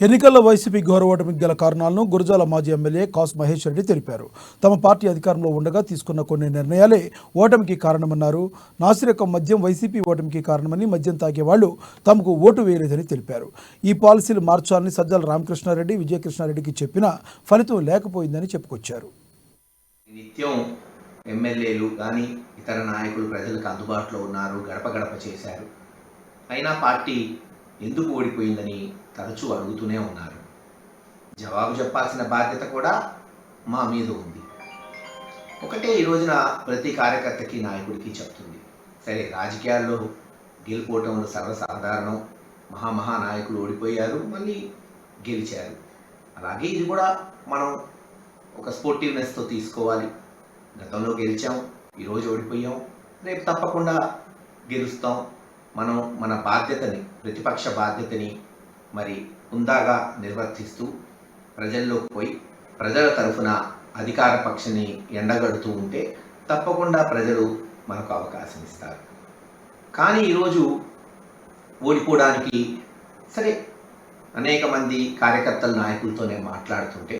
ఎన్నికల్లో వైసీపీ ఘోర ఓటమికి గల కారణాలను గురజాల మాజీ ఎమ్మెల్యే కాసు మహేష్ రెడ్డి తెలిపారు. తమ పార్టీ అధికారంలో ఉండగా తీసుకున్న కొన్ని నిర్ణయాలే ఓటమికి కారణమన్నారు. నాసిరకం మద్యం వైసీపీ ఓటమికి కారణమని, మద్యం తాగేవాళ్లు తమకు ఓటు వేయలేదని తెలిపారు. ఈ పాలసీలు మార్చాలని సజ్జల రామకృష్ణారెడ్డి, విజయకృష్ణారెడ్డికి చెప్పినా ఫలితం లేకపోయిందని చెప్పుకొచ్చారు. నిత్యం ఎమ్మెల్యేలు కానీ ఇతర నాయకులు ప్రజలకు అందుబాటులో ఉన్నారు, గడప గడప చేశారు. అయినా పార్టీ ఎందుకు ఓడిపోయిందని తరచూ అడుగుతూనే ఉన్నారు. జవాబు చెప్పాల్సిన బాధ్యత కూడా మా మీద ఉంది. ఒకటే ఈ రోజున ప్రతి కార్యకర్తకి, నాయకుడికి చెప్తుంది. సరే, రాజకీయాల్లో గెలుపోవటంలో సర్వసాధారణం. మహానాయకులు ఓడిపోయారు, మళ్ళీ గెలిచారు. అలాగే ఇది కూడా మనం ఒక స్పోర్టివ్నెస్తో తీసుకోవాలి. గతంలో గెలిచాం, ఈరోజు ఓడిపోయాం, రేపు తప్పకుండా గెలుస్తాం. మనం మన బాధ్యతని, ప్రతిపక్ష బాధ్యతని మరి హుందాగా నిర్వర్తిస్తూ ప్రజల్లోకి పోయి ప్రజల తరఫున అధికార పక్షాన్ని ఎండగడుతూ ఉంటే తప్పకుండా ప్రజలు మనకు అవకాశం ఇస్తారు. కానీ ఈరోజు ఓడిపోవడానికి సరే అనేక మంది కార్యకర్తల నాయకులతో నేను మాట్లాడుతుంటే